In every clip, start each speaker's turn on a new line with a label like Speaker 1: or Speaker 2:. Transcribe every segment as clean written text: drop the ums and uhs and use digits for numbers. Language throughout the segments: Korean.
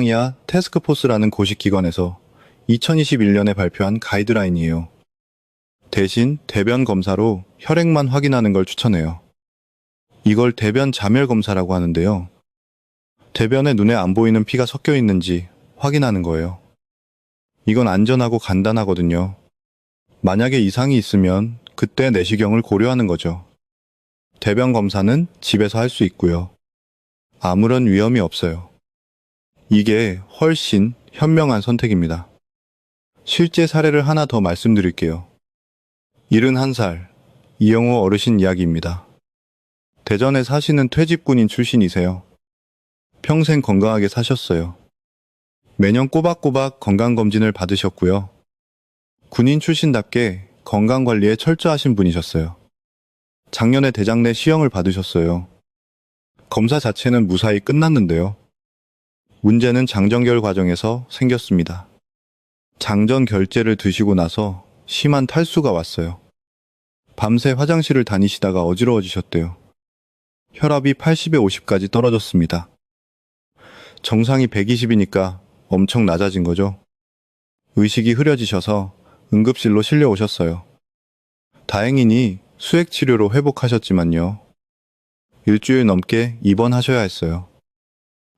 Speaker 1: 이야 태스크포스라는 고시 기관에서 2021년에 발표한 가이드라인이에요. 대신 대변 검사로 혈액만 확인하는 걸 추천해요. 이걸 대변 자멸 검사라고 하는데요. 대변에 눈에 안 보이는 피가 섞여 있는지 확인하는 거예요. 이건 안전하고 간단하거든요. 만약에 이상이 있으면 그때 내시경을 고려하는 거죠. 대변 검사는 집에서 할 수 있고요. 아무런 위험이 없어요. 이게 훨씬 현명한 선택입니다. 실제 사례를 하나 더 말씀드릴게요. 71살 이영호 어르신 이야기입니다. 대전에 사시는 퇴직군인 출신이세요. 평생 건강하게 사셨어요. 매년 꼬박꼬박 건강검진을 받으셨고요. 군인 출신답게 건강관리에 철저하신 분이셨어요. 작년에 대장내 시형을 받으셨어요. 검사 자체는 무사히 끝났는데요. 문제는 장정결 과정에서 생겼습니다. 장전 결제를 드시고 나서 심한 탈수가 왔어요. 밤새 화장실을 다니시다가 어지러워지셨대요. 혈압이 80에 50까지 떨어졌습니다. 정상이 120이니까 엄청 낮아진 거죠. 의식이 흐려지셔서 응급실로 실려오셨어요. 다행히니 수액치료로 회복하셨지만요. 일주일 넘게 입원하셔야 했어요.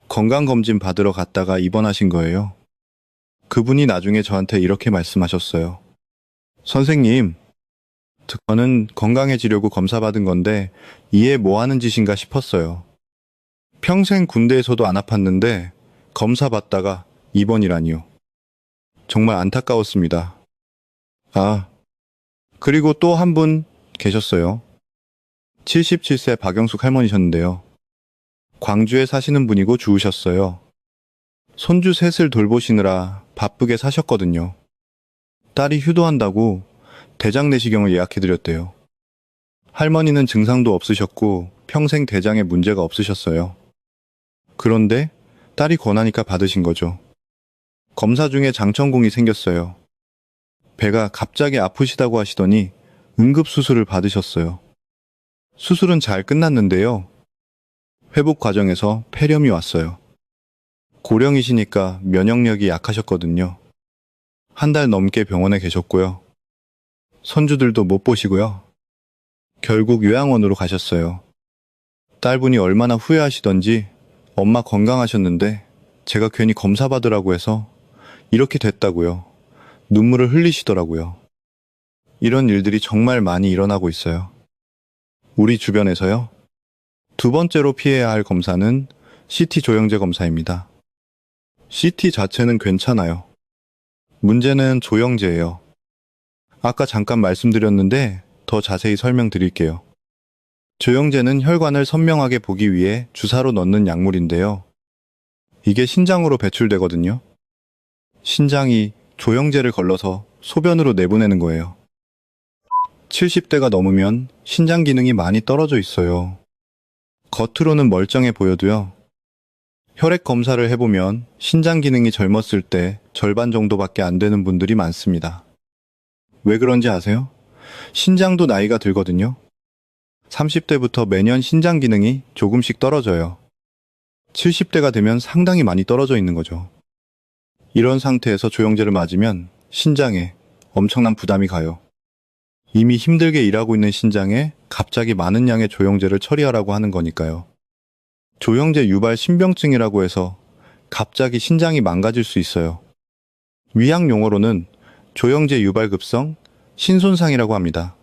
Speaker 1: 건강검진 받으러 갔다가 입원하신 거예요. 그분이 나중에 저한테 이렇게 말씀하셨어요. 선생님, 저는 건강해지려고 검사받은 건데 이게 뭐 하는 짓인가 싶었어요. 평생 군대에서도 안 아팠는데 검사 받다가 입원이라니요. 정말 안타까웠습니다. 아, 그리고 또 한 분 계셨어요. 77세 박영숙 할머니셨는데요. 광주에 사시는 분이고 주우셨어요. 손주 셋을 돌보시느라 바쁘게 사셨거든요. 딸이 효도한다고 대장 내시경을 예약해드렸대요. 할머니는 증상도 없으셨고 평생 대장에 문제가 없으셨어요. 그런데 딸이 권하니까 받으신 거죠. 검사 중에 장천공이 생겼어요. 배가 갑자기 아프시다고 하시더니 응급수술을 받으셨어요. 수술은 잘 끝났는데요. 회복 과정에서 폐렴이 왔어요. 고령이시니까 면역력이 약하셨거든요. 한 달 넘게 병원에 계셨고요. 손주들도 못 보시고요. 결국 요양원으로 가셨어요. 딸분이 얼마나 후회하시던지 엄마 건강하셨는데 제가 괜히 검사 받으라고 해서 이렇게 됐다고요. 눈물을 흘리시더라고요. 이런 일들이 정말 많이 일어나고 있어요. 우리 주변에서요. 두 번째로 피해야 할 검사는 CT 조영제 검사입니다. CT 자체는 괜찮아요. 문제는 조영제예요. 아까 잠깐 말씀드렸는데 더 자세히 설명드릴게요. 조영제는 혈관을 선명하게 보기 위해 주사로 넣는 약물인데요. 이게 신장으로 배출되거든요. 신장이 조영제를 걸러서 소변으로 내보내는 거예요. 70대가 넘으면 신장 기능이 많이 떨어져 있어요. 겉으로는 멀쩡해 보여도요. 혈액 검사를 해보면 신장 기능이 젊었을 때 절반 정도밖에 안 되는 분들이 많습니다. 왜 그런지 아세요? 신장도 나이가 들거든요. 30대부터 매년 신장 기능이 조금씩 떨어져요. 70대가 되면 상당히 많이 떨어져 있는 거죠. 이런 상태에서 조영제를 맞으면 신장에 엄청난 부담이 가요. 이미 힘들게 일하고 있는 신장에 갑자기 많은 양의 조영제를 처리하라고 하는 거니까요. 조영제 유발 신병증이라고 해서 갑자기 신장이 망가질 수 있어요. 위약 용어로는 조영제 유발 급성 신손상이라고 합니다.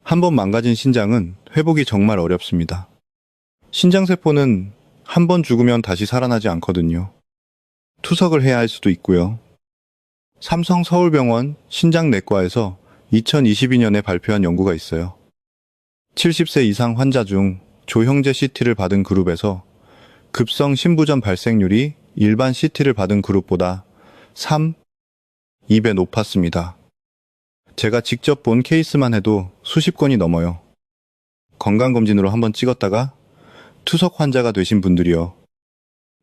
Speaker 1: 한번 망가진 신장은 회복이 정말 어렵습니다. 신장세포는 한 번 죽으면 다시 살아나지 않거든요. 투석을 해야 할 수도 있고요. 삼성 서울병원 신장내과에서 2022년에 발표한 연구가 있어요. 70세 이상 환자 중 조형제 CT를 받은 그룹에서 급성 신부전 발생률이 일반 CT를 받은 그룹보다 2배 높았습니다. 제가 직접 본 케이스만 해도 수십 건이 넘어요. 건강검진으로 한번 찍었다가 투석 환자가 되신 분들이요.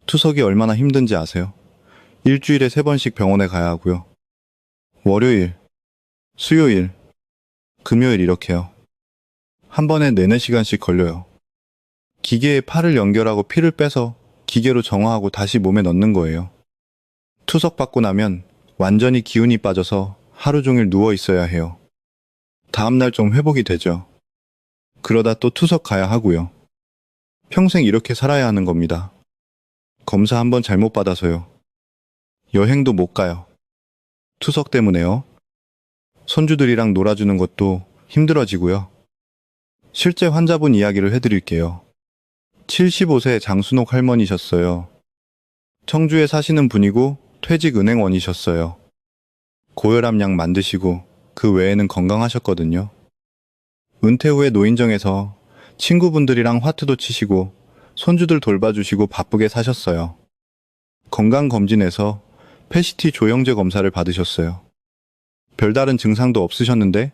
Speaker 1: 투석이 얼마나 힘든지 아세요? 일주일에 3번씩 병원에 가야 하고요. 월요일, 수요일, 금요일 이렇게요. 한 번에 4, 4시간씩 걸려요. 기계에 팔을 연결하고 피를 빼서 기계로 정화하고 다시 몸에 넣는 거예요. 투석 받고 나면 완전히 기운이 빠져서 하루 종일 누워 있어야 해요. 다음날 좀 회복이 되죠. 그러다 또 투석 가야 하고요. 평생 이렇게 살아야 하는 겁니다. 검사 한번 잘못 받아서요. 여행도 못 가요. 투석 때문에요. 손주들이랑 놀아주는 것도 힘들어지고요. 실제 환자분 이야기를 해드릴게요. 75세 장순옥 할머니셨어요. 청주에 사시는 분이고 퇴직은행원이셨어요. 고혈압약 만드시고 그 외에는 건강하셨거든요. 은퇴 후에 노인정에서 친구분들이랑 화투도 치시고 손주들 돌봐주시고 바쁘게 사셨어요. 건강검진에서 패시티 조영제 검사를 받으셨어요. 별다른 증상도 없으셨는데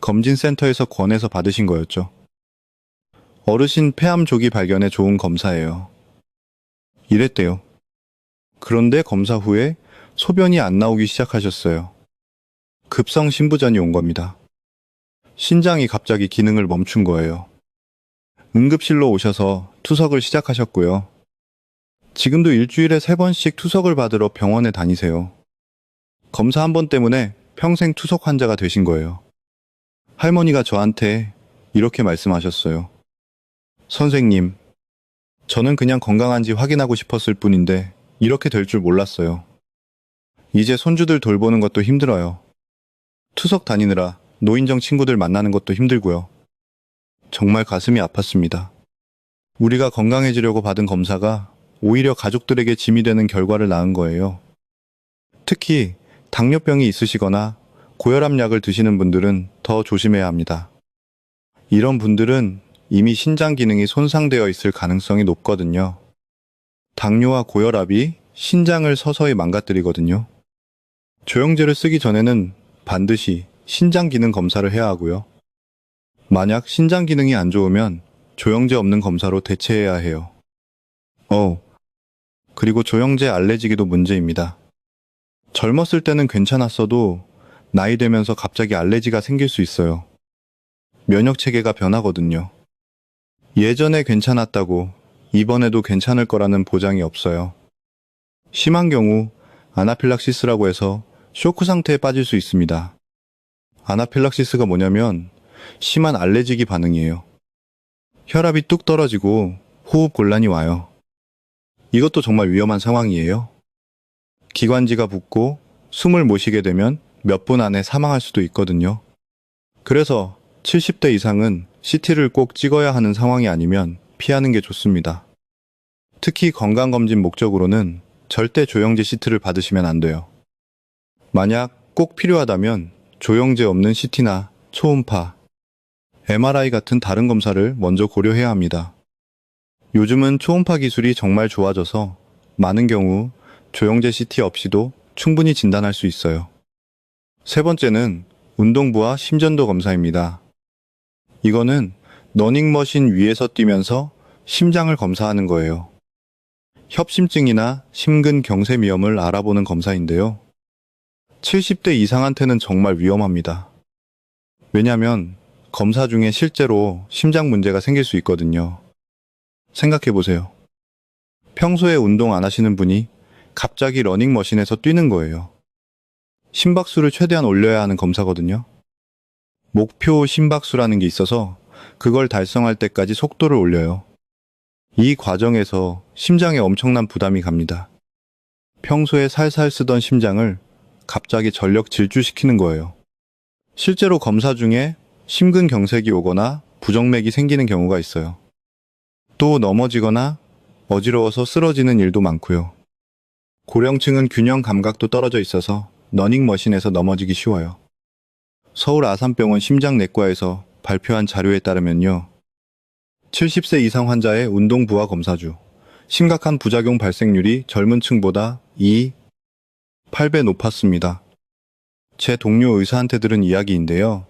Speaker 1: 검진센터에서 권해서 받으신 거였죠. 어르신 폐암 조기 발견에 좋은 검사예요. 이랬대요. 그런데 검사 후에 소변이 안 나오기 시작하셨어요. 급성 신부전이 온 겁니다. 신장이 갑자기 기능을 멈춘 거예요. 응급실로 오셔서 투석을 시작하셨고요. 지금도 일주일에 3번씩 투석을 받으러 병원에 다니세요. 검사 한 번 때문에 평생 투석 환자가 되신 거예요. 할머니가 저한테 이렇게 말씀하셨어요. 선생님, 저는 그냥 건강한지 확인하고 싶었을 뿐인데 이렇게 될 줄 몰랐어요. 이제 손주들 돌보는 것도 힘들어요. 투석 다니느라 노인정 친구들 만나는 것도 힘들고요. 정말 가슴이 아팠습니다. 우리가 건강해지려고 받은 검사가 오히려 가족들에게 짐이 되는 결과를 낳은 거예요. 특히 당뇨병이 있으시거나 고혈압약을 드시는 분들은 더 조심해야 합니다. 이런 분들은 이미 신장 기능이 손상되어 있을 가능성이 높거든요. 당뇨와 고혈압이 신장을 서서히 망가뜨리거든요. 조영제를 쓰기 전에는 반드시 신장 기능 검사를 해야 하고요. 만약 신장 기능이 안 좋으면 조영제 없는 검사로 대체해야 해요. 그리고 조영제 알레르기도 문제입니다. 젊었을 때는 괜찮았어도 나이 되면서 갑자기 알레르기가 생길 수 있어요. 면역 체계가 변하거든요. 예전에 괜찮았다고 이번에도 괜찮을 거라는 보장이 없어요. 심한 경우 아나필락시스라고 해서 쇼크 상태에 빠질 수 있습니다. 아나필락시스가 뭐냐면 심한 알레르기 반응이에요. 혈압이 뚝 떨어지고 호흡 곤란이 와요. 이것도 정말 위험한 상황이에요. 기관지가 붓고 숨을 못 쉬게 되면 몇 분 안에 사망할 수도 있거든요. 그래서 70대 이상은 CT를 꼭 찍어야 하는 상황이 아니면 피하는 게 좋습니다. 특히 건강검진 목적으로는 절대 조영제 CT를 받으시면 안 돼요. 만약 꼭 필요하다면 조영제 없는 CT나 초음파, MRI 같은 다른 검사를 먼저 고려해야 합니다. 요즘은 초음파 기술이 정말 좋아져서 많은 경우 조영제 CT 없이도 충분히 진단할 수 있어요. 세 번째는 운동부와 심전도 검사입니다. 이거는 러닝머신 위에서 뛰면서 심장을 검사하는 거예요. 협심증이나 심근경색위험을 알아보는 검사인데요. 70대 이상한테는 정말 위험합니다. 왜냐하면 검사 중에 실제로 심장 문제가 생길 수 있거든요. 생각해보세요. 평소에 운동 안 하시는 분이 갑자기 러닝머신에서 뛰는 거예요. 심박수를 최대한 올려야 하는 검사거든요. 목표 심박수라는 게 있어서 그걸 달성할 때까지 속도를 올려요. 이 과정에서 심장에 엄청난 부담이 갑니다. 평소에 살살 쓰던 심장을 갑자기 전력 질주시키는 거예요. 실제로 검사 중에 심근경색이 오거나 부정맥이 생기는 경우가 있어요. 또 넘어지거나 어지러워서 쓰러지는 일도 많고요. 고령층은 균형 감각도 떨어져 있어서 러닝머신에서 넘어지기 쉬워요. 서울 아산병원 심장내과에서 발표한 자료에 따르면요. 70세 이상 환자의 운동 부하 검사 중 심각한 부작용 발생률이 젊은 층보다 8배 높았습니다. 제 동료 의사한테 들은 이야기인데요.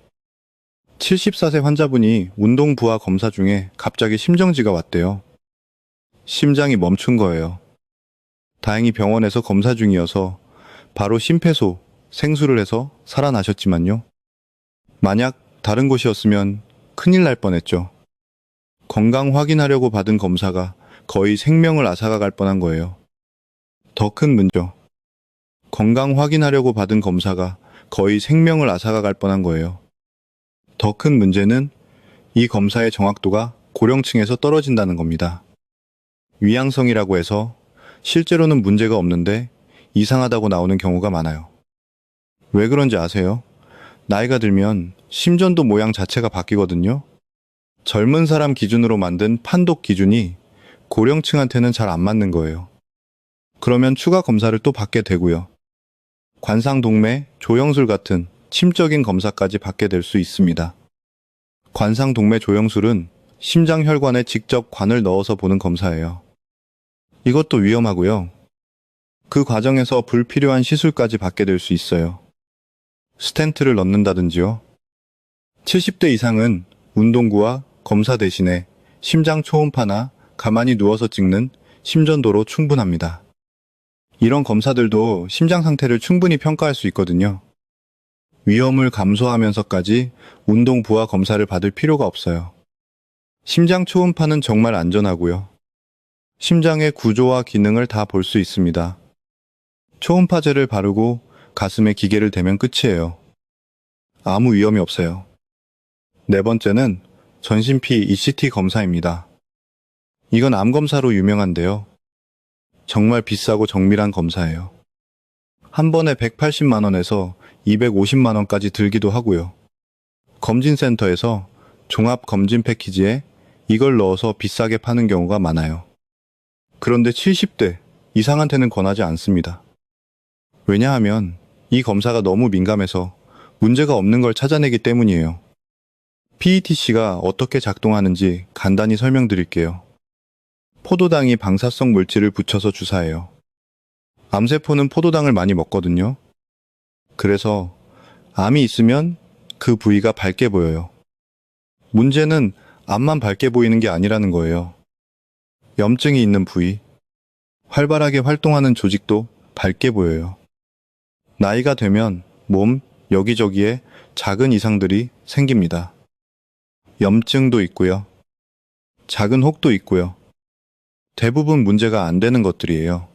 Speaker 1: 74세 환자분이 운동 부하 검사 중에 갑자기 심정지가 왔대요. 심장이 멈춘 거예요. 다행히 병원에서 검사 중이어서 바로 심폐소, 생수를 해서 살아나셨지만요. 만약 다른 곳이었으면 큰일 날 뻔했죠. 건강 확인하려고 받은 검사가 거의 생명을 앗아갈 뻔한 거예요. 더 큰 문제죠. 건강 확인하려고 받은 검사가 거의 생명을 앗아갈 뻔한 거예요. 더 큰 문제는 이 검사의 정확도가 고령층에서 떨어진다는 겁니다. 위양성이라고 해서 실제로는 문제가 없는데 이상하다고 나오는 경우가 많아요. 왜 그런지 아세요? 나이가 들면 심전도 모양 자체가 바뀌거든요. 젊은 사람 기준으로 만든 판독 기준이 고령층한테는 잘 안 맞는 거예요. 그러면 추가 검사를 또 받게 되고요. 관상동맥, 조영술 같은 침적인 검사까지 받게 될 수 있습니다. 관상동맥 조영술은 심장혈관에 직접 관을 넣어서 보는 검사예요. 이것도 위험하고요. 그 과정에서 불필요한 시술까지 받게 될 수 있어요. 스텐트를 넣는다든지요. 70대 이상은 운동구와 검사 대신에 심장 초음파나 가만히 누워서 찍는 심전도로 충분합니다. 이런 검사들도 심장 상태를 충분히 평가할 수 있거든요. 위험을 감소하면서까지 운동 부하 검사를 받을 필요가 없어요. 심장 초음파는 정말 안전하고요. 심장의 구조와 기능을 다 볼 수 있습니다. 초음파제를 바르고 가슴에 기계를 대면 끝이에요. 아무 위험이 없어요. 네 번째는 전신피 ECT 검사입니다. 이건 암 검사로 유명한데요. 정말 비싸고 정밀한 검사예요. 한 번에 180만 원에서 250만 원까지 들기도 하고요. 검진센터에서 종합 검진 패키지에 이걸 넣어서 비싸게 파는 경우가 많아요. 그런데 70대 이상한테는 권하지 않습니다. 왜냐하면 이 검사가 너무 민감해서 문제가 없는 걸 찾아내기 때문이에요. PETC가 어떻게 작동하는지 간단히 설명드릴게요. 포도당이 방사성 물질을 붙여서 주사해요. 암세포는 포도당을 많이 먹거든요. 그래서 암이 있으면 그 부위가 밝게 보여요. 문제는 암만 밝게 보이는 게 아니라는 거예요. 염증이 있는 부위, 활발하게 활동하는 조직도 밝게 보여요. 나이가 되면 몸 여기저기에 작은 이상들이 생깁니다. 염증도 있고요. 작은 혹도 있고요. 대부분 문제가 안 되는 것들이에요.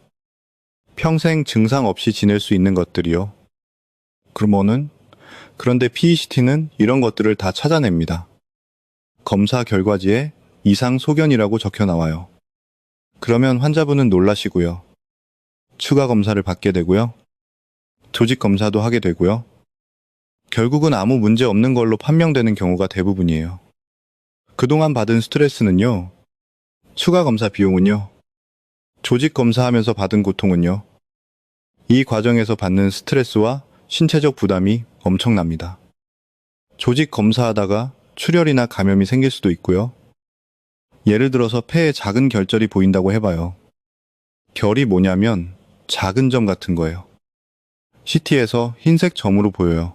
Speaker 1: 평생 증상 없이 지낼 수 있는 것들이요. 그런데 PECT는 이런 것들을 다 찾아냅니다. 검사 결과지에 이상 소견이라고 적혀 나와요. 그러면 환자분은 놀라시고요. 추가 검사를 받게 되고요. 조직 검사도 하게 되고요. 결국은 아무 문제 없는 걸로 판명되는 경우가 대부분이에요. 그동안 받은 스트레스는요. 추가 검사 비용은요. 조직 검사하면서 받은 고통은요. 이 과정에서 받는 스트레스와 신체적 부담이 엄청납니다. 조직 검사하다가 출혈이나 감염이 생길 수도 있고요. 예를 들어서 폐에 작은 결절이 보인다고 해봐요. 결이 뭐냐면 작은 점 같은 거예요. CT에서 흰색 점으로 보여요.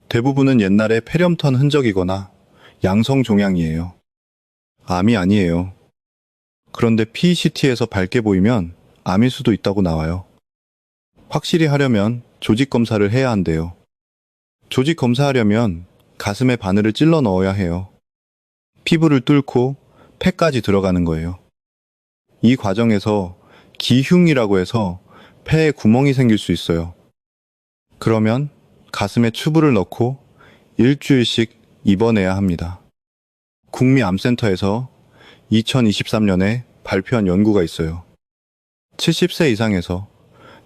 Speaker 1: 대부분은 옛날에 폐렴턴 흔적이거나 양성 종양이에요. 암이 아니에요. 그런데 PECT에서 밝게 보이면 암일 수도 있다고 나와요. 확실히 하려면 조직 검사를 해야 한대요. 조직 검사하려면 가슴에 바늘을 찔러 넣어야 해요. 피부를 뚫고 폐까지 들어가는 거예요. 이 과정에서 기흉이라고 해서 폐에 구멍이 생길 수 있어요. 그러면 가슴에 튜브를 넣고 일주일씩 입원해야 합니다. 국미암센터에서 2023년에 발표한 연구가 있어요. 70세 이상에서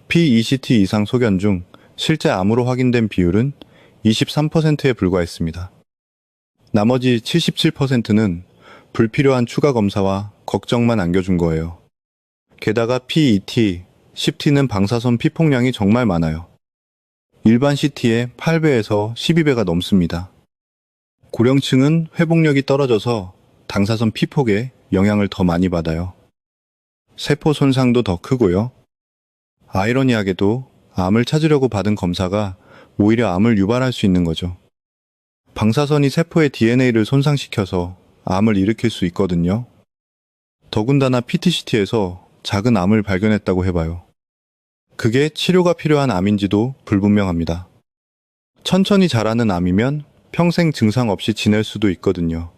Speaker 1: PECT 이상 소견 중 실제 암으로 확인된 비율은 23%에 불과했습니다. 나머지 77%는 불필요한 추가 검사와 걱정만 안겨준 거예요. 게다가 PET, CT는 방사선 피폭량이 정말 많아요. 일반 CT의 8배에서 12배가 넘습니다. 고령층은 회복력이 떨어져서 방사선 피폭에 영향을 더 많이 받아요. 세포 손상도 더 크고요. 아이러니하게도 암을 찾으려고 받은 검사가 오히려 암을 유발할 수 있는 거죠. 방사선이 세포의 DNA를 손상시켜서 암을 일으킬 수 있거든요. 더군다나 PET-CT에서 작은 암을 발견했다고 해봐요. 그게 치료가 필요한 암인지도 불분명합니다. 천천히 자라는 암이면 평생 증상 없이 지낼 수도 있거든요.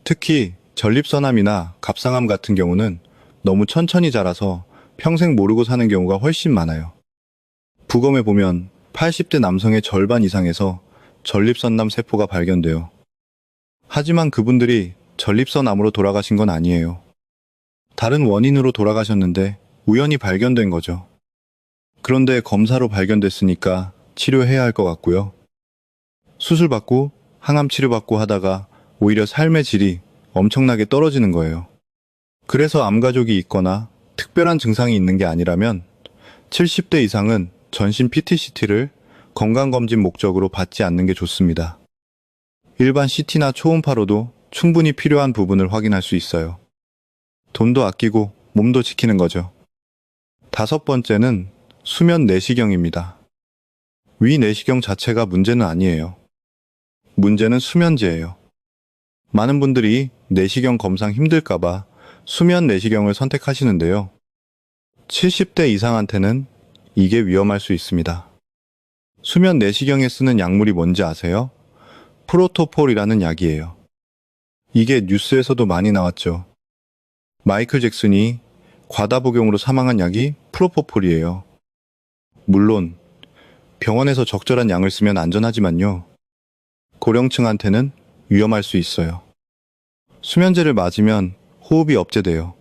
Speaker 1: 특히 전립선암이나 갑상암 같은 경우는 너무 천천히 자라서 평생 모르고 사는 경우가 훨씬 많아요. 부검해 보면 80대 남성의 절반 이상에서 전립선암 세포가 발견돼요. 하지만 그분들이 전립선암으로 돌아가신 건 아니에요. 다른 원인으로 돌아가셨는데 우연히 발견된 거죠. 그런데 검사로 발견됐으니까 치료해야 할 것 같고요. 수술받고 항암 치료받고 하다가 오히려 삶의 질이 엄청나게 떨어지는 거예요. 그래서 암가족이 있거나 특별한 증상이 있는 게 아니라면 70대 이상은 전신 PTCT를 건강검진 목적으로 받지 않는 게 좋습니다. 일반 CT나 초음파로도 충분히 필요한 부분을 확인할 수 있어요. 돈도 아끼고 몸도 지키는 거죠. 5번째는 수면 내시경입니다. 위 내시경 자체가 문제는 아니에요. 문제는 수면제예요. 많은 분들이 내시경 검상 힘들까봐 수면 내시경을 선택하시는데요. 70대 이상한테는 이게 위험할 수 있습니다. 수면 내시경에 쓰는 약물이 뭔지 아세요? 프로토폴이라는 약이에요. 이게 뉴스에서도 많이 나왔죠. 마이클 잭슨이 과다 복용으로 사망한 약이 프로포폴이에요. 물론 병원에서 적절한 양을 쓰면 안전하지만요. 고령층한테는 위험할 수 있어요. 수면제를 맞으면 호흡이 억제돼요.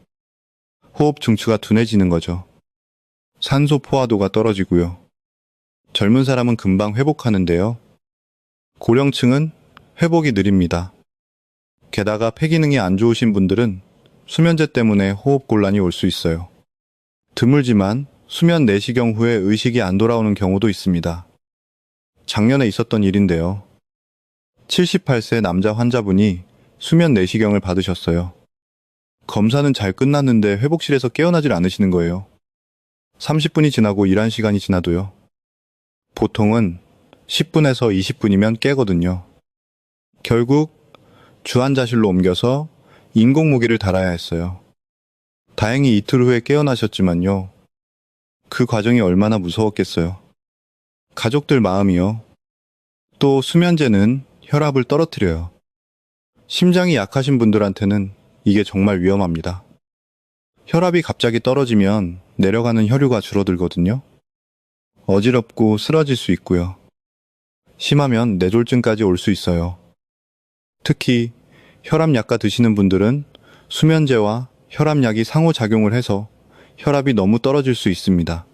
Speaker 1: 호흡 중추가 둔해지는 거죠. 산소 포화도가 떨어지고요. 젊은 사람은 금방 회복하는데요. 고령층은 회복이 느립니다. 게다가 폐기능이 안 좋으신 분들은 수면제 때문에 호흡 곤란이 올 수 있어요. 드물지만 수면 내시경 후에 의식이 안 돌아오는 경우도 있습니다. 작년에 있었던 일인데요. 78세 남자 환자분이 수면 내시경을 받으셨어요. 검사는 잘 끝났는데 회복실에서 깨어나질 않으시는 거예요. 30분이 지나고 일한 시간이 지나도요. 보통은 10분에서 20분이면 깨거든요. 결국 주환자실로 옮겨서 인공무기를 달아야 했어요. 다행히 이틀 후에 깨어나셨지만요. 그 과정이 얼마나 무서웠겠어요. 가족들 마음이요. 또 수면제는 혈압을 떨어뜨려요. 심장이 약하신 분들한테는 이게 정말 위험합니다. 혈압이 갑자기 떨어지면 내려가는 혈류가 줄어들거든요. 어지럽고 쓰러질 수 있고요. 심하면 뇌졸중까지 올 수 있어요. 특히 혈압약과 드시는 분들은 수면제와 혈압약이 상호작용을 해서 혈압이 너무 떨어질 수 있습니다.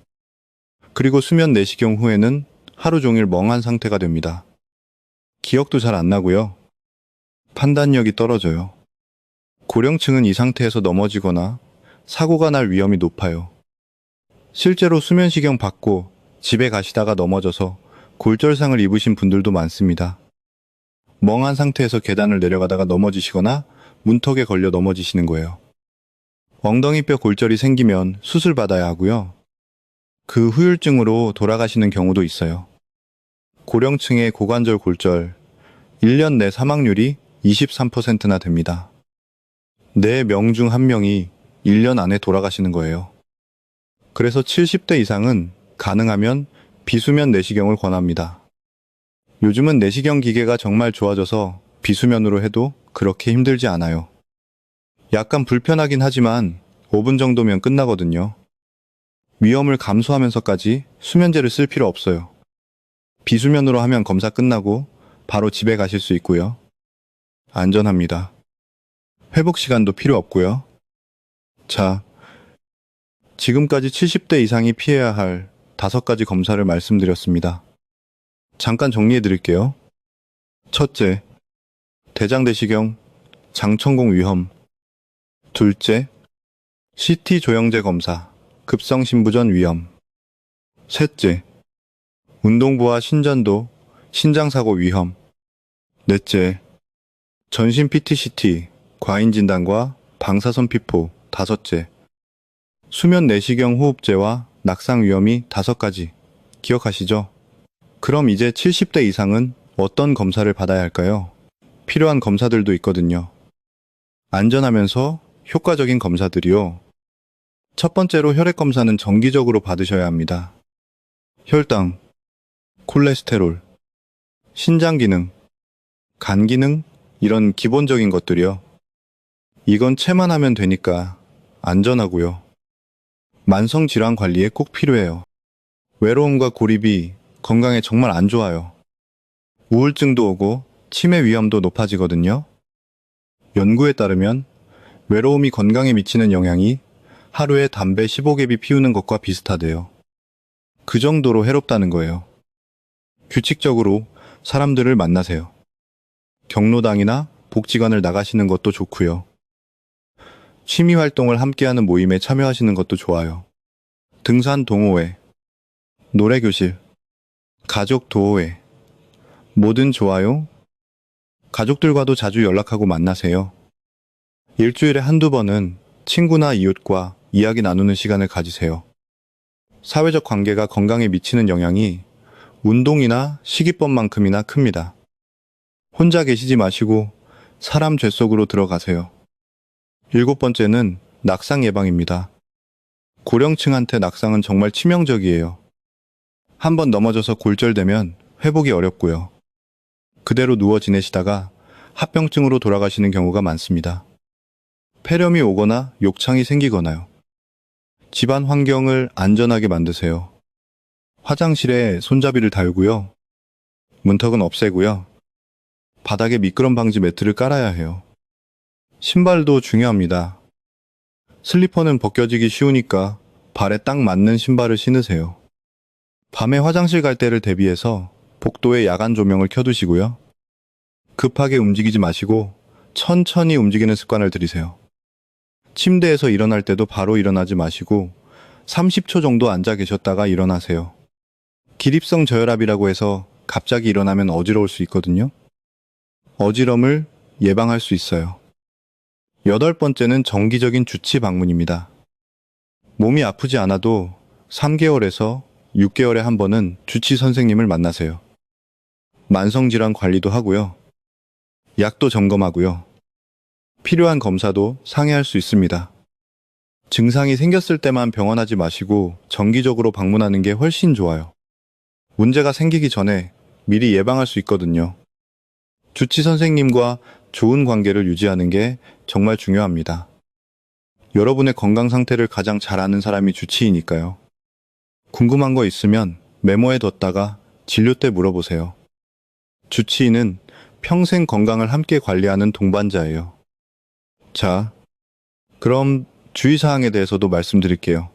Speaker 1: 그리고 수면 내시경 후에는 하루 종일 멍한 상태가 됩니다. 기억도 잘 안 나고요. 판단력이 떨어져요. 고령층은 이 상태에서 넘어지거나 사고가 날 위험이 높아요. 실제로 수면시경 받고 집에 가시다가 넘어져서 골절상을 입으신 분들도 많습니다. 멍한 상태에서 계단을 내려가다가 넘어지시거나 문턱에 걸려 넘어지시는 거예요. 엉덩이뼈 골절이 생기면 수술받아야 하고요. 그 후유증으로 돌아가시는 경우도 있어요. 고령층의 고관절 골절, 1년 내 사망률이 23%나 됩니다. 4명 중 1명이 1년 안에 돌아가시는 거예요. 그래서 70대 이상은 가능하면 비수면 내시경을 권합니다. 요즘은 내시경 기계가 정말 좋아져서 비수면으로 해도 그렇게 힘들지 않아요. 약간 불편하긴 하지만 5분 정도면 끝나거든요. 위험을 감수하면서까지 수면제를 쓸 필요 없어요. 비수면으로 하면 검사 끝나고 바로 집에 가실 수 있고요. 안전합니다. 회복 시간도 필요 없고요. 자, 지금까지 70대 이상이 피해야 할 5가지 검사를 말씀드렸습니다. 잠깐 정리해 드릴게요. 첫째, 대장내시경, 장천공 위험. 둘째, CT 조영제 검사, 급성심부전 위험. 셋째, 운동부와 신전도, 신장사고 위험. 넷째, 전신 PTCT, 과잉진단과 방사선 피포. 다섯째, 수면 내시경 호흡제와 낙상 위험이 5가지. 기억하시죠? 그럼 이제 70대 이상은 어떤 검사를 받아야 할까요? 필요한 검사들도 있거든요. 안전하면서 효과적인 검사들이요. 첫 번째로 혈액 검사는 정기적으로 받으셔야 합니다. 혈당, 콜레스테롤, 신장 기능, 간 기능, 이런 기본적인 것들이요. 이건 채만 하면 되니까 안전하고요. 만성질환 관리에 꼭 필요해요. 외로움과 고립이 건강에 정말 안 좋아요. 우울증도 오고 치매 위험도 높아지거든요. 연구에 따르면 외로움이 건강에 미치는 영향이 하루에 담배 15개비 피우는 것과 비슷하대요. 그 정도로 해롭다는 거예요. 규칙적으로 사람들을 만나세요. 경로당이나 복지관을 나가시는 것도 좋고요. 취미 활동을 함께하는 모임에 참여하시는 것도 좋아요. 등산 동호회, 노래 교실, 가족 도어회, 뭐든 좋아요. 가족들과도 자주 연락하고 만나세요. 일주일에 한두 번은 친구나 이웃과 이야기 나누는 시간을 가지세요. 사회적 관계가 건강에 미치는 영향이 운동이나 식이법만큼이나 큽니다. 혼자 계시지 마시고 사람 죄 속으로 들어가세요. 7번째는 낙상 예방입니다. 고령층한테 낙상은 정말 치명적이에요. 한번 넘어져서 골절되면 회복이 어렵고요. 그대로 누워 지내시다가 합병증으로 돌아가시는 경우가 많습니다. 폐렴이 오거나 욕창이 생기거나요. 집안 환경을 안전하게 만드세요. 화장실에 손잡이를 달고요. 문턱은 없애고요. 바닥에 미끄럼 방지 매트를 깔아야 해요. 신발도 중요합니다. 슬리퍼는 벗겨지기 쉬우니까 발에 딱 맞는 신발을 신으세요. 밤에 화장실 갈 때를 대비해서 복도에 야간 조명을 켜두시고요. 급하게 움직이지 마시고 천천히 움직이는 습관을 들이세요. 침대에서 일어날 때도 바로 일어나지 마시고 30초 정도 앉아 계셨다가 일어나세요. 기립성 저혈압이라고 해서 갑자기 일어나면 어지러울 수 있거든요. 어지럼을 예방할 수 있어요. 8번째는 정기적인 주치 방문입니다. 몸이 아프지 않아도 3개월에서 6개월에 한 번은 주치 선생님을 만나세요. 만성질환 관리도 하고요. 약도 점검하고요. 필요한 검사도 상해할 수 있습니다. 증상이 생겼을 때만 병원하지 마시고 정기적으로 방문하는 게 훨씬 좋아요. 문제가 생기기 전에 미리 예방할 수 있거든요. 주치 선생님과 좋은 관계를 유지하는 게 정말 중요합니다. 여러분의 건강 상태를 가장 잘 아는 사람이 주치이니까요. 궁금한 거 있으면 메모해 뒀다가 진료 때 물어보세요. 주치의는 평생 건강을 함께 관리하는 동반자예요. 자, 그럼 주의사항에 대해서도 말씀드릴게요.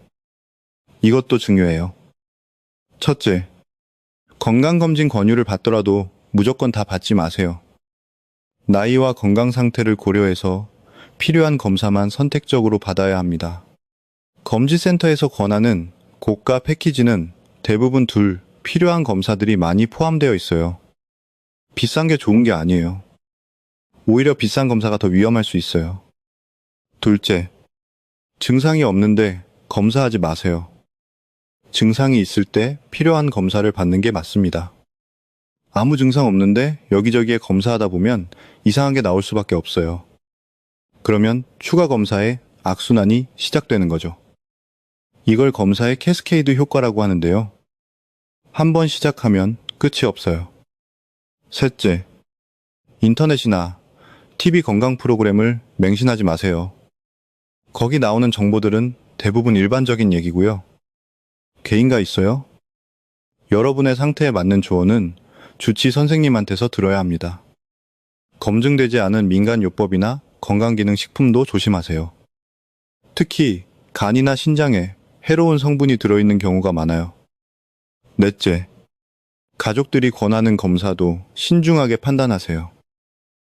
Speaker 1: 이것도 중요해요. 첫째, 건강검진 권유를 받더라도 무조건 다 받지 마세요. 나이와 건강 상태를 고려해서 필요한 검사만 선택적으로 받아야 합니다. 검진센터에서 권하는 고가 패키지는 대부분 필요한 검사들이 많이 포함되어 있어요. 비싼 게 좋은 게 아니에요. 오히려 비싼 검사가 더 위험할 수 있어요. 둘째, 증상이 없는데 검사하지 마세요. 증상이 있을 때 필요한 검사를 받는 게 맞습니다. 아무 증상 없는데 여기저기에 검사하다 보면 이상한 게 나올 수밖에 없어요. 그러면 추가 검사에 악순환이 시작되는 거죠. 이걸 검사의 캐스케이드 효과라고 하는데요. 한 번 시작하면 끝이 없어요. 셋째, 인터넷이나 TV 건강 프로그램을 맹신하지 마세요. 거기 나오는 정보들은 대부분 일반적인 얘기고요. 개인가 있어요? 여러분의 상태에 맞는 조언은 주치 선생님한테서 들어야 합니다. 검증되지 않은 민간요법이나 건강기능식품도 조심하세요. 특히 간이나 신장에 해로운 성분이 들어있는 경우가 많아요. 넷째, 가족들이 권하는 검사도 신중하게 판단하세요.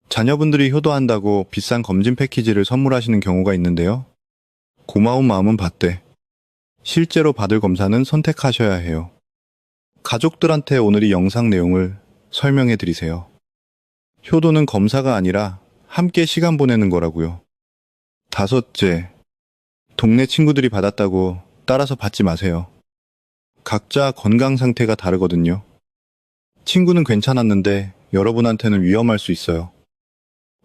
Speaker 1: 자녀분들이 효도한다고 비싼 검진 패키지를 선물하시는 경우가 있는데요. 고마운 마음은 받되 실제로 받을 검사는 선택하셔야 해요. 가족들한테 오늘 이 영상 내용을 설명해 드리세요. 효도는 검사가 아니라 함께 시간 보내는 거라고요. 다섯째, 동네 친구들이 받았다고 따라서 받지 마세요. 각자 건강 상태가 다르거든요. 친구는 괜찮았는데 여러분한테는 위험할 수 있어요.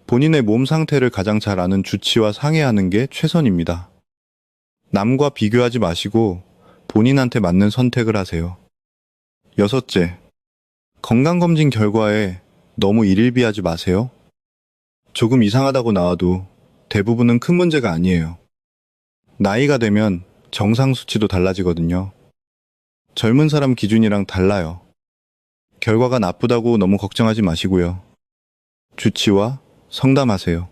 Speaker 1: 본인의 몸 상태를 가장 잘 아는 주치와 상의하는 게 최선입니다. 남과 비교하지 마시고 본인한테 맞는 선택을 하세요. 여섯째, 건강검진 결과에 너무 일일비하지 마세요. 조금 이상하다고 나와도 대부분은 큰 문제가 아니에요. 나이가 되면 정상 수치도 달라지거든요. 젊은 사람 기준이랑 달라요. 결과가 나쁘다고 너무 걱정하지 마시고요. 주치와 상담하세요.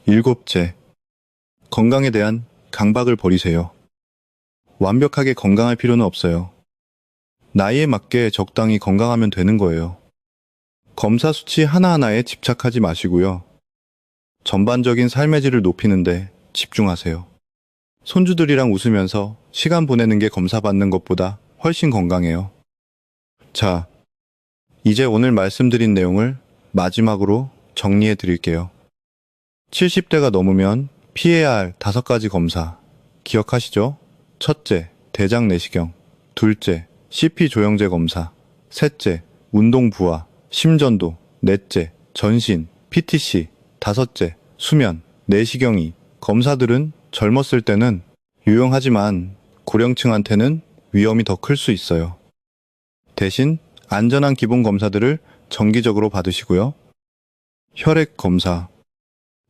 Speaker 1: 일곱째, 건강에 대한 강박을 버리세요. 완벽하게 건강할 필요는 없어요. 나이에 맞게 적당히 건강하면 되는 거예요. 검사 수치 하나하나에 집착하지 마시고요. 전반적인 삶의 질을 높이는데 집중하세요. 손주들이랑 웃으면서 시간 보내는 게 검사 받는 것보다 훨씬 건강해요. 자, 이제 오늘 말씀드린 내용을 마지막으로 정리해 드릴게요. 70대가 넘으면 피해야 할 5가지 검사 기억하시죠? 첫째, 대장 내시경. 둘째, CP 조영제 검사. 셋째, 운동 부하, 심전도. 넷째, 전신, PTC. 다섯째, 수면, 내시경이. 검사들은 젊었을 때는 유용하지만 고령층한테는 위험이 더 클 수 있어요. 대신 안전한 기본 검사들을 정기적으로 받으시고요. 혈액 검사,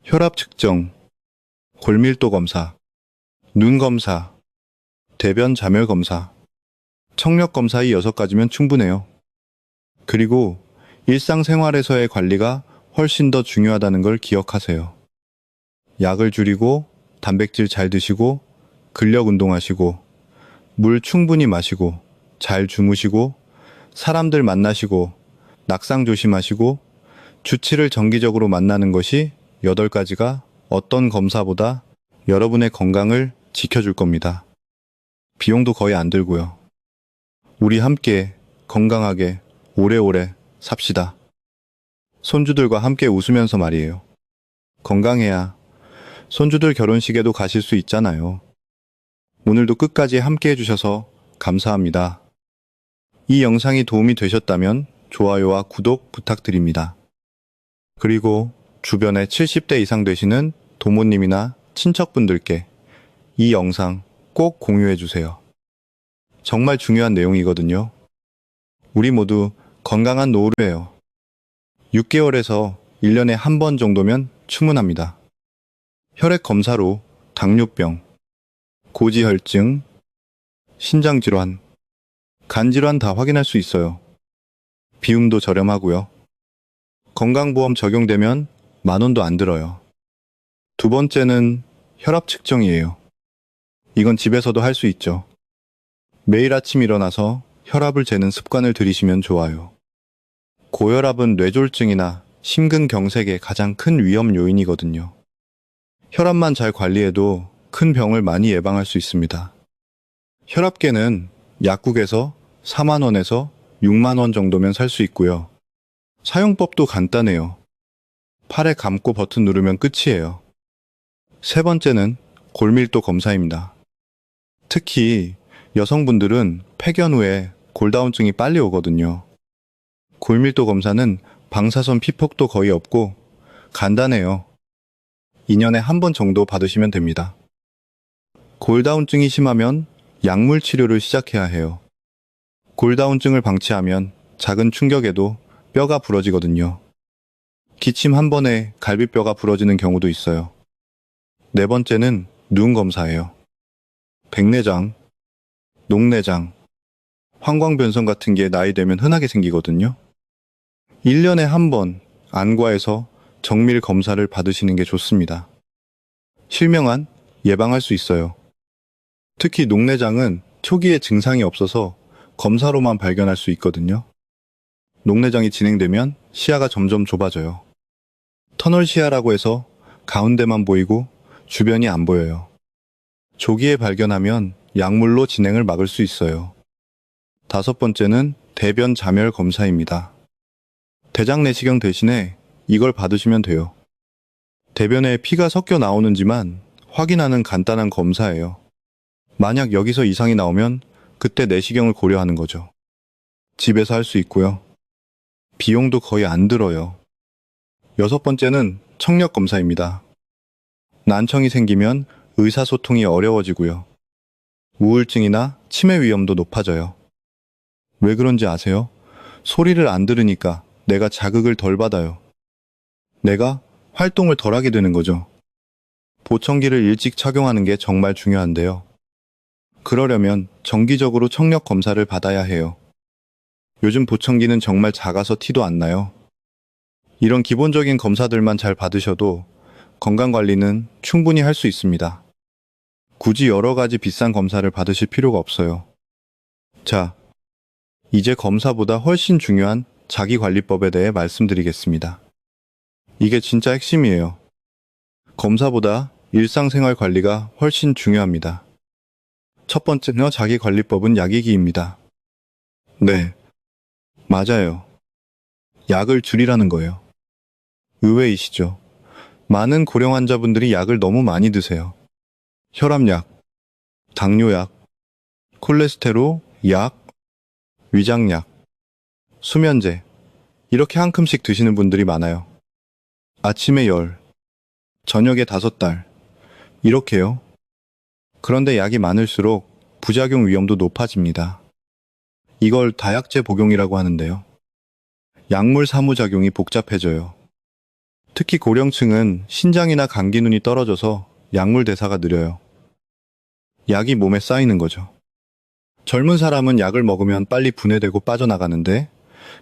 Speaker 1: 혈압 측정, 골밀도 검사, 눈 검사, 대변 자멸 검사, 청력 검사 이 6가지면 충분해요. 그리고 일상생활에서의 관리가 훨씬 더 중요하다는 걸 기억하세요. 약을 줄이고 단백질 잘 드시고 근력 운동하시고 물 충분히 마시고 잘 주무시고 사람들 만나시고 낙상 조심하시고 주치를 정기적으로 만나는 것이 8가지가 어떤 검사보다 여러분의 건강을 지켜줄 겁니다. 비용도 거의 안 들고요. 우리 함께 건강하게 오래오래 삽시다. 손주들과 함께 웃으면서 말이에요. 건강해야 손주들 결혼식에도 가실 수 있잖아요. 오늘도 끝까지 함께 해주셔서 감사합니다. 이 영상이 도움이 되셨다면 좋아요와 구독 부탁드립니다. 그리고 주변에 70대 이상 되시는 도모님이나 친척분들께 이 영상 꼭 공유해주세요. 정말 중요한 내용이거든요. 우리 모두 건강한 노후를 6개월에서 1년에 한 번 정도면 충분합니다. 혈액 검사로 당뇨병, 고지혈증, 신장질환, 간질환 다 확인할 수 있어요. 비용도 저렴하고요. 건강보험 적용되면 10,000원도 안 들어요. 두 번째는 혈압 측정이에요. 이건 집에서도 할 수 있죠. 매일 아침 일어나서 혈압을 재는 습관을 들이시면 좋아요. 고혈압은 뇌졸중이나 심근경색의 가장 큰 위험 요인이거든요. 혈압만 잘 관리해도 큰 병을 많이 예방할 수 있습니다. 혈압계는 약국에서 40,000원에서 60,000원 정도면 살 수 있고요. 사용법도 간단해요. 팔에 감고 버튼 누르면 끝이에요. 세 번째는 골밀도 검사입니다. 특히 여성분들은 폐견 후에 골다운증이 빨리 오거든요. 골밀도 검사는 방사선 피폭도 거의 없고 간단해요. 2년에 한 번 정도 받으시면 됩니다. 골다운증이 심하면 약물 치료를 시작해야 해요. 골다운증을 방치하면 작은 충격에도 뼈가 부러지거든요. 기침 한 번에 갈비뼈가 부러지는 경우도 있어요. 네 번째는 눈 검사예요. 백내장, 녹내장, 황광변성 같은 게 나이 되면 흔하게 생기거든요. 1년에 한 번 안과에서 정밀 검사를 받으시는 게 좋습니다. 실명한 예방할 수 있어요. 특히 녹내장은 초기에 증상이 없어서 검사로만 발견할 수 있거든요. 녹내장이 진행되면 시야가 점점 좁아져요. 터널 시야라고 해서 가운데만 보이고 주변이 안 보여요. 조기에 발견하면 약물로 진행을 막을 수 있어요. 다섯 번째는 대변 자멸 검사입니다. 대장 내시경 대신에 이걸 받으시면 돼요. 대변에 피가 섞여 나오는지만 확인하는 간단한 검사예요. 만약 여기서 이상이 나오면 그때 내시경을 고려하는 거죠. 집에서 할 수 있고요. 비용도 거의 안 들어요. 여섯 번째는 청력 검사입니다. 난청이 생기면 의사소통이 어려워지고요. 우울증이나 치매 위험도 높아져요. 왜 그런지 아세요? 소리를 안 들으니까 내가 자극을 덜 받아요. 내가 활동을 덜 하게 되는 거죠. 보청기를 일찍 착용하는 게 정말 중요한데요. 그러려면 정기적으로 청력 검사를 받아야 해요. 요즘 보청기는 정말 작아서 티도 안 나요. 이런 기본적인 검사들만 잘 받으셔도 건강관리는 충분히 할 수 있습니다. 굳이 여러 가지 비싼 검사를 받으실 필요가 없어요. 자, 이제 검사보다 훨씬 중요한 자기관리법에 대해 말씀드리겠습니다. 이게 진짜 핵심이에요. 검사보다 일상생활 관리가 훨씬 중요합니다. 첫 번째는 자기관리법은 약이기입니다. 네, 맞아요. 약을 줄이라는 거예요. 의외이시죠? 많은 고령 환자분들이 약을 너무 많이 드세요. 혈압약, 당뇨약, 콜레스테롤 약, 위장약, 수면제, 이렇게 한 큼씩 드시는 분들이 많아요. 아침에 10, 저녁에 5달, 이렇게요. 그런데 약이 많을수록 부작용 위험도 높아집니다. 이걸 다약제 복용이라고 하는데요. 약물 상호작용이 복잡해져요. 특히 고령층은 신장이나 간 기능이 떨어져서 약물 대사가 느려요. 약이 몸에 쌓이는 거죠. 젊은 사람은 약을 먹으면 빨리 분해되고 빠져나가는데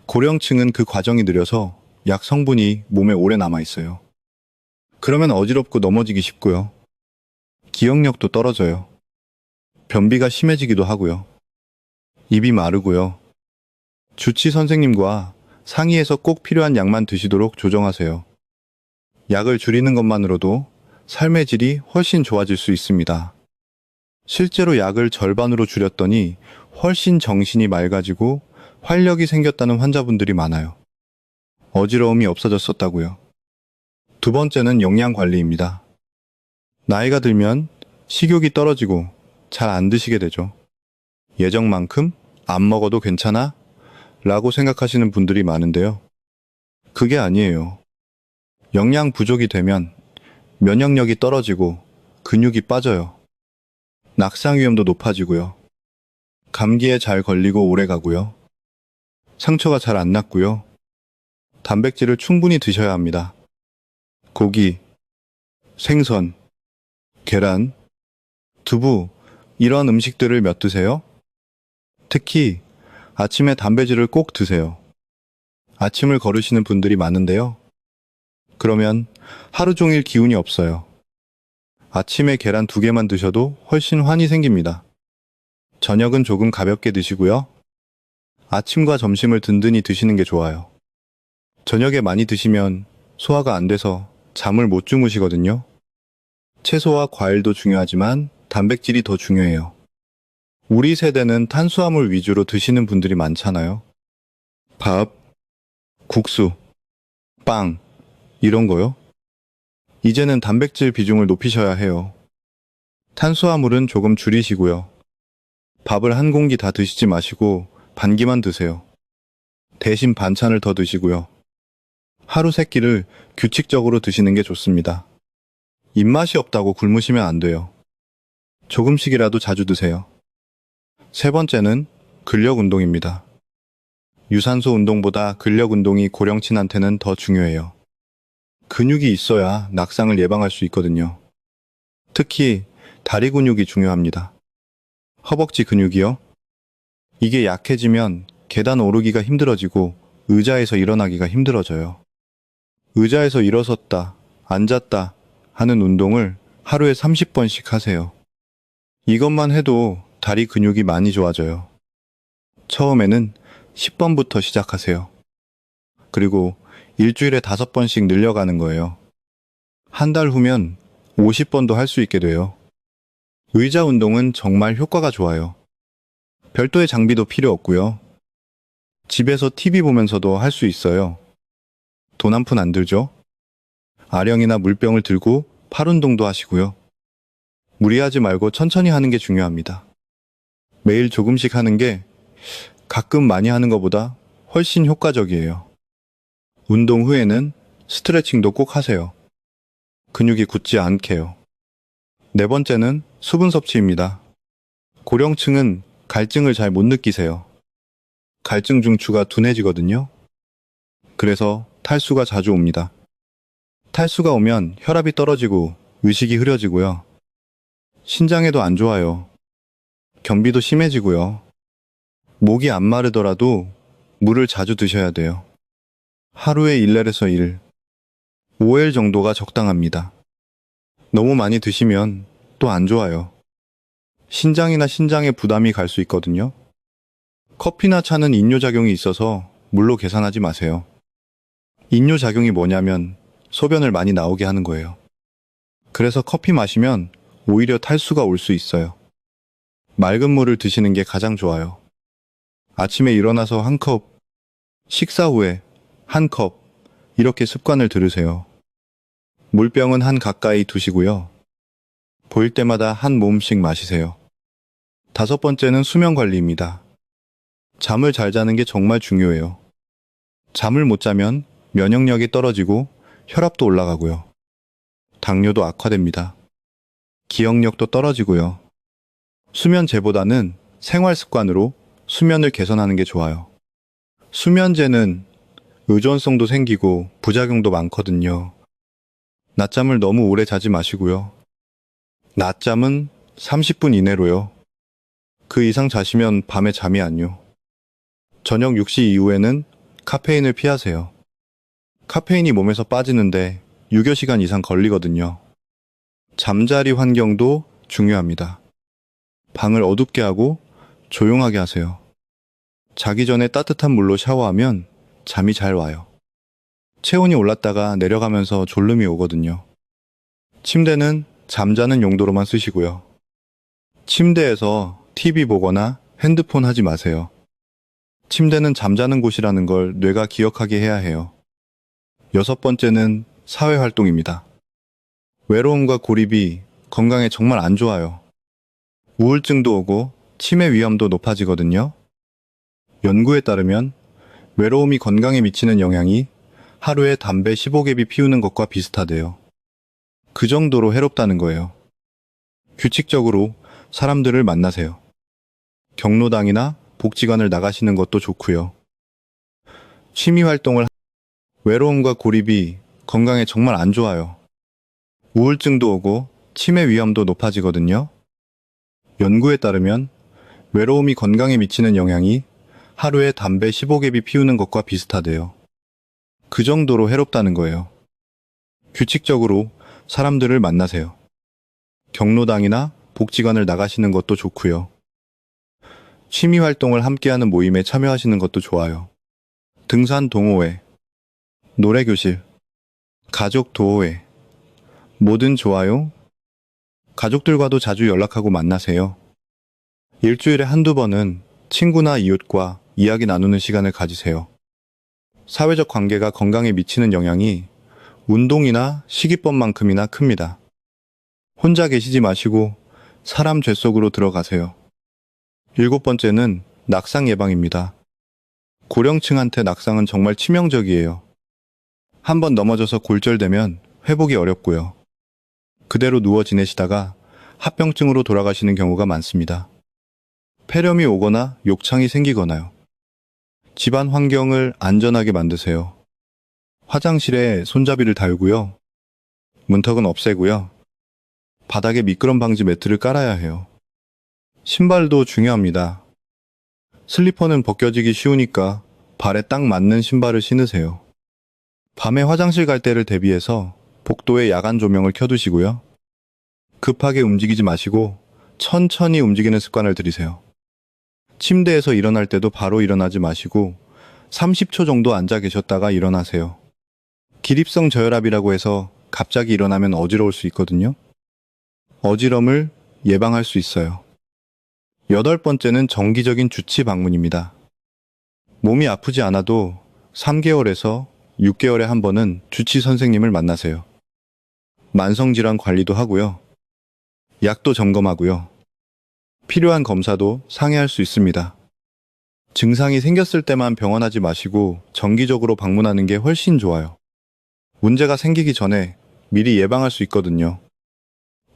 Speaker 1: 고령층은 그 과정이 느려서 약 성분이 몸에 오래 남아 있어요. 그러면 어지럽고 넘어지기 쉽고요. 기억력도 떨어져요. 변비가 심해지기도 하고요. 입이 마르고요. 주치 선생님과 상의해서 꼭 필요한 약만 드시도록 조정하세요. 약을 줄이는 것만으로도 삶의 질이 훨씬 좋아질 수 있습니다. 실제로 약을 절반으로 줄였더니 훨씬 정신이 맑아지고 활력이 생겼다는 환자분들이 많아요. 어지러움이 없어졌었다고요. 두 번째는 영양 관리입니다. 나이가 들면 식욕이 떨어지고 잘 안 드시게 되죠. 예전만큼 안 먹어도 괜찮아? 라고 생각하시는 분들이 많은데요. 그게 아니에요. 영양 부족이 되면 면역력이 떨어지고 근육이 빠져요. 낙상 위험도 높아지고요. 감기에 잘 걸리고 오래 가고요. 상처가 잘 안 낫고요. 단백질을 충분히 드셔야 합니다. 고기, 생선, 계란, 두부, 이런 음식들을 몇 드세요? 특히 아침에 단백질을 꼭 드세요. 아침을 거르시는 분들이 많은데요. 그러면 하루 종일 기운이 없어요. 아침에 계란 2개만 드셔도 훨씬 환이 생깁니다. 저녁은 조금 가볍게 드시고요. 아침과 점심을 든든히 드시는 게 좋아요. 저녁에 많이 드시면 소화가 안 돼서 잠을 못 주무시거든요. 채소와 과일도 중요하지만 단백질이 더 중요해요. 우리 세대는 탄수화물 위주로 드시는 분들이 많잖아요. 밥, 국수, 빵, 이런 거요. 이제는 단백질 비중을 높이셔야 해요. 탄수화물은 조금 줄이시고요. 밥을 한 공기 다 드시지 마시고 반기만 드세요. 대신 반찬을 더 드시고요. 하루 3끼를 규칙적으로 드시는 게 좋습니다. 입맛이 없다고 굶으시면 안 돼요. 조금씩이라도 자주 드세요. 세 번째는 근력 운동입니다. 유산소 운동보다 근력 운동이 고령층한테는 더 중요해요. 근육이 있어야 낙상을 예방할 수 있거든요. 특히 다리 근육이 중요합니다. 허벅지 근육이요. 이게 약해지면 계단 오르기가 힘들어지고 의자에서 일어나기가 힘들어져요. 의자에서 일어섰다, 앉았다 하는 운동을 하루에 30번씩 하세요. 이것만 해도 다리 근육이 많이 좋아져요. 처음에는 10번부터 시작하세요. 그리고 일주일에 5번씩 늘려가는 거예요. 한 달 후면 50번도 할 수 있게 돼요. 의자 운동은 정말 효과가 좋아요. 별도의 장비도 필요 없고요. 집에서 TV 보면서도 할 수 있어요. 돈 한 푼 안 들죠? 아령이나 물병을 들고 팔 운동도 하시고요. 무리하지 말고 천천히 하는 게 중요합니다. 매일 조금씩 하는 게 가끔 많이 하는 것보다 훨씬 효과적이에요. 운동 후에는 스트레칭도 꼭 하세요. 근육이 굳지 않게요. 네 번째는 수분 섭취입니다. 고령층은 갈증을 잘 못 느끼세요. 갈증 중추가 둔해지거든요. 그래서 탈수가 자주 옵니다. 탈수가 오면 혈압이 떨어지고 의식이 흐려지고요. 신장에도 안 좋아요. 변비도 심해지고요. 목이 안 마르더라도 물을 자주 드셔야 돼요. 하루에 1렐에서 1, 5엘 정도가 적당합니다. 너무 많이 드시면 또 안 좋아요. 신장이나 신장에 부담이 갈 수 있거든요. 커피나 차는 인뇨작용이 있어서 물로 계산하지 마세요. 인뇨작용이 뭐냐면 소변을 많이 나오게 하는 거예요. 그래서 커피 마시면 오히려 탈수가 올 수 있어요. 맑은 물을 드시는 게 가장 좋아요. 아침에 일어나서 한 컵, 식사 후에 한 컵, 이렇게 습관을 들으세요. 물병은 한 가까이 두시고요. 보일 때마다 한 모금씩 마시세요. 5번째는 수면 관리입니다. 잠을 잘 자는 게 정말 중요해요. 잠을 못 자면 면역력이 떨어지고 혈압도 올라가고요. 당뇨도 악화됩니다. 기억력도 떨어지고요. 수면제보다는 생활 습관으로 수면을 개선하는 게 좋아요. 수면제는 의존성도 생기고 부작용도 많거든요. 낮잠을 너무 오래 자지 마시고요. 낮잠은 30분 이내로요. 그 이상 자시면 밤에 잠이 안요. 저녁 6시 이후에는 카페인을 피하세요. 카페인이 몸에서 빠지는데 6여 시간 이상 걸리거든요. 잠자리 환경도 중요합니다. 방을 어둡게 하고 조용하게 하세요. 자기 전에 따뜻한 물로 샤워하면 잠이 잘 와요. 체온이 올랐다가 내려가면서 졸음이 오거든요. 침대는 잠자는 용도로만 쓰시고요. 침대에서 TV 보거나 핸드폰 하지 마세요. 침대는 잠자는 곳이라는 걸 뇌가 기억하게 해야 해요. 6번째는 사회활동입니다. 외로움과 고립이 건강에 정말 안 좋아요. 우울증도 오고 치매 위험도 높아지거든요. 연구에 따르면 외로움이 건강에 미치는 영향이 하루에 담배 15개비 피우는 것과 비슷하대요. 그 정도로 해롭다는 거예요. 규칙적으로 사람들을 만나세요. 경로당이나 복지관을 나가시는 것도 좋고요. 취미활동을 외로움과 고립이 건강에 정말 안 좋아요. 우울증도 오고 치매 위험도 높아지거든요. 연구에 따르면 외로움이 건강에 미치는 영향이 하루에 담배 15개비 피우는 것과 비슷하대요. 그 정도로 해롭다는 거예요. 규칙적으로 사람들을 만나세요. 경로당이나 복지관을 나가시는 것도 좋고요. 취미활동을 함께하는 모임에 참여하시는 것도 좋아요. 등산 동호회, 노래교실, 가족 도호회, 뭐든 좋아요. 가족들과도 자주 연락하고 만나세요. 일주일에 한두 번은 친구나 이웃과 이야기 나누는 시간을 가지세요. 사회적 관계가 건강에 미치는 영향이 운동이나 식이법만큼이나 큽니다. 혼자 계시지 마시고 사람 죄 속으로 들어가세요. 7번째는 낙상 예방입니다. 고령층한테 낙상은 정말 치명적이에요. 한번 넘어져서 골절되면 회복이 어렵고요. 그대로 누워 지내시다가 합병증으로 돌아가시는 경우가 많습니다. 폐렴이 오거나 욕창이 생기거나요. 집안 환경을 안전하게 만드세요. 화장실에 손잡이를 달고요. 문턱은 없애고요. 바닥에 미끄럼 방지 매트를 깔아야 해요. 신발도 중요합니다. 슬리퍼는 벗겨지기 쉬우니까 발에 딱 맞는 신발을 신으세요. 밤에 화장실 갈 때를 대비해서 복도에 야간 조명을 켜두시고요. 급하게 움직이지 마시고 천천히 움직이는 습관을 들이세요. 침대에서 일어날 때도 바로 일어나지 마시고 30초 정도 앉아 계셨다가 일어나세요. 기립성 저혈압이라고 해서 갑자기 일어나면 어지러울 수 있거든요. 어지럼을 예방할 수 있어요. 8번째는 정기적인 주치 방문입니다. 몸이 아프지 않아도 3개월에서 6개월에 한 번은 주치 선생님을 만나세요. 만성질환 관리도 하고요. 약도 점검하고요. 필요한 검사도 상해할 수 있습니다. 증상이 생겼을 때만 병원하지 마시고 정기적으로 방문하는 게 훨씬 좋아요. 문제가 생기기 전에 미리 예방할 수 있거든요.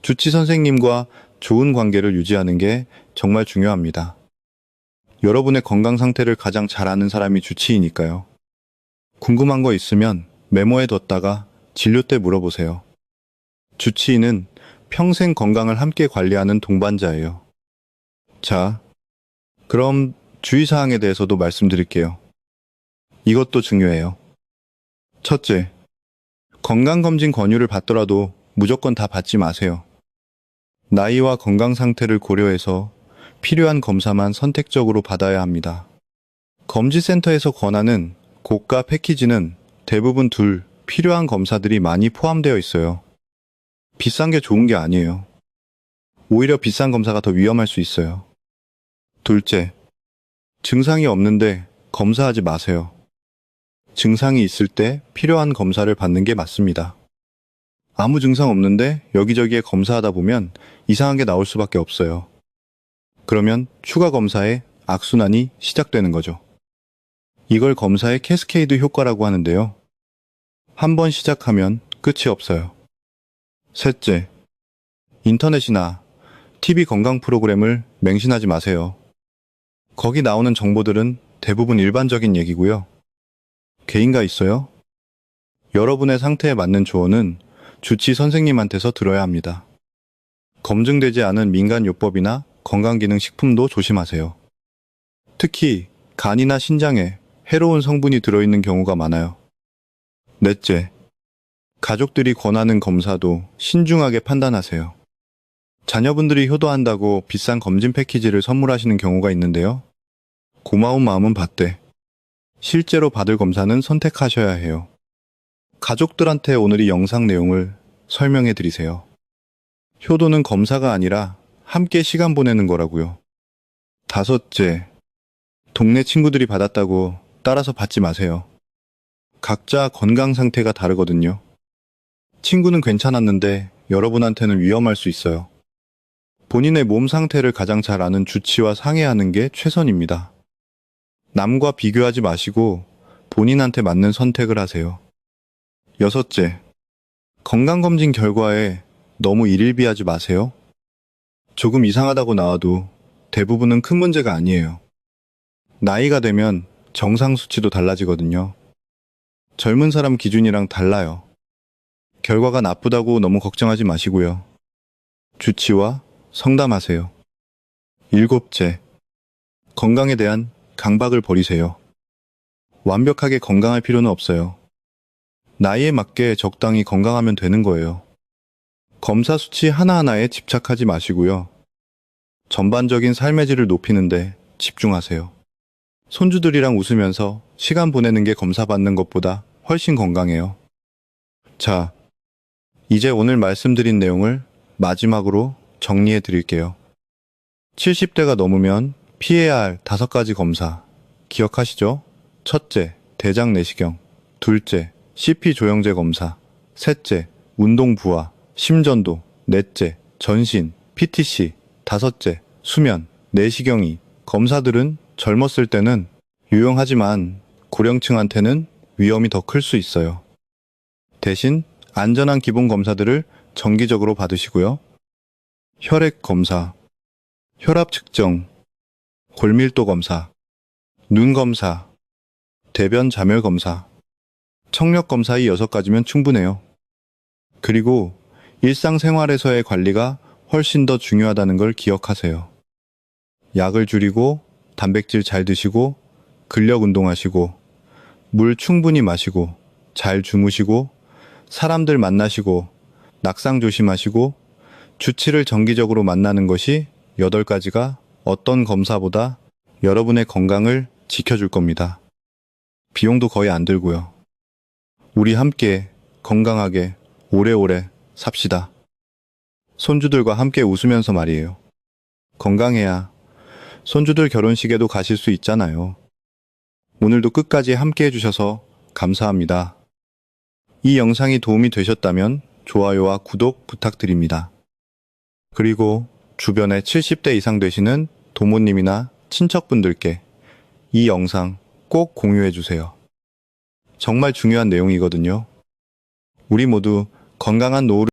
Speaker 1: 주치 선생님과 좋은 관계를 유지하는 게 정말 중요합니다. 여러분의 건강 상태를 가장 잘 아는 사람이 주치이니까요. 궁금한 거 있으면 메모해 뒀다가 진료 때 물어보세요. 주치의는 평생 건강을 함께 관리하는 동반자예요. 자, 그럼 주의사항에 대해서도 말씀드릴게요. 이것도 중요해요. 첫째, 건강검진 권유를 받더라도 무조건 다 받지 마세요. 나이와 건강 상태를 고려해서 필요한 검사만 선택적으로 받아야 합니다. 검지센터에서 권하는 고가 패키지는 대부분 필요한 검사들이 많이 포함되어 있어요. 비싼 게 좋은 게 아니에요. 오히려 비싼 검사가 더 위험할 수 있어요. 둘째, 증상이 없는데 검사하지 마세요. 증상이 있을 때 필요한 검사를 받는 게 맞습니다. 아무 증상 없는데 여기저기에 검사하다 보면 이상한 게 나올 수밖에 없어요. 그러면 추가 검사의 악순환이 시작되는 거죠. 이걸 검사의 캐스케이드 효과라고 하는데요. 한 번 시작하면 끝이 없어요. 셋째, 인터넷이나 TV 건강 프로그램을 맹신하지 마세요. 거기 나오는 정보들은 대부분 일반적인 얘기고요. 개인가 있어요? 여러분의 상태에 맞는 조언은 주치 선생님한테서 들어야 합니다. 검증되지 않은 민간요법이나 건강기능식품도 조심하세요. 특히 간이나 신장에 해로운 성분이 들어있는 경우가 많아요. 넷째, 가족들이 권하는 검사도 신중하게 판단하세요. 자녀분들이 효도한다고 비싼 검진 패키지를 선물하시는 경우가 있는데요. 고마운 마음은 받되 실제로 받을 검사는 선택하셔야 해요. 가족들한테 오늘 이 영상 내용을 설명해 드리세요. 효도는 검사가 아니라 함께 시간 보내는 거라고요. 다섯째, 동네 친구들이 받았다고 따라서 받지 마세요. 각자 건강 상태가 다르거든요. 친구는 괜찮았는데 여러분한테는 위험할 수 있어요. 본인의 몸 상태를 가장 잘 아는 주치와 상의하는 게 최선입니다. 남과 비교하지 마시고 본인한테 맞는 선택을 하세요. 여섯째, 건강검진 결과에 너무 일일비하지 마세요. 조금 이상하다고 나와도 대부분은 큰 문제가 아니에요. 나이가 되면 정상 수치도 달라지거든요. 젊은 사람 기준이랑 달라요. 결과가 나쁘다고 너무 걱정하지 마시고요. 주치와 상담하세요. 일곱째, 건강에 대한 강박을 버리세요. 완벽하게 건강할 필요는 없어요. 나이에 맞게 적당히 건강하면 되는 거예요. 검사 수치 하나하나에 집착하지 마시고요. 전반적인 삶의 질을 높이는데 집중하세요. 손주들이랑 웃으면서 시간 보내는 게 검사 받는 것보다 훨씬 건강해요. 자, 이제 오늘 말씀드린 내용을 마지막으로 정리해 드릴게요. 70대가 넘으면 피해야 할 5가지 검사 기억하시죠? 첫째, 대장 내시경. 둘째, CP 조영제 검사. 셋째, 운동 부하, 심전도. 넷째, 전신, PTC. 다섯째, 수면, 내시경이. 검사들은 젊었을 때는 유용하지만 고령층한테는 위험이 더 클 수 있어요. 대신 안전한 기본 검사들을 정기적으로 받으시고요. 혈액 검사, 혈압 측정, 골밀도 검사, 눈 검사, 대변 자멸 검사, 청력 검사 이 6가지면 충분해요. 그리고 일상생활에서의 관리가 훨씬 더 중요하다는 걸 기억하세요. 약을 줄이고 단백질 잘 드시고 근력 운동하시고 물 충분히 마시고 잘 주무시고 사람들 만나시고 낙상 조심하시고 주치를 정기적으로 만나는 것이 8가지가 어떤 검사보다 여러분의 건강을 지켜줄 겁니다. 비용도 거의 안 들고요. 우리 함께 건강하게 오래오래 삽시다. 손주들과 함께 웃으면서 말이에요. 건강해야 손주들 결혼식에도 가실 수 있잖아요. 오늘도 끝까지 함께 해주셔서 감사합니다. 이 영상이 도움이 되셨다면 좋아요와 구독 부탁드립니다. 그리고 주변에 70대 이상 되시는 도모님이나 친척분들께 이 영상 꼭 공유해주세요. 정말 중요한 내용이거든요. 우리 모두 건강한 노후를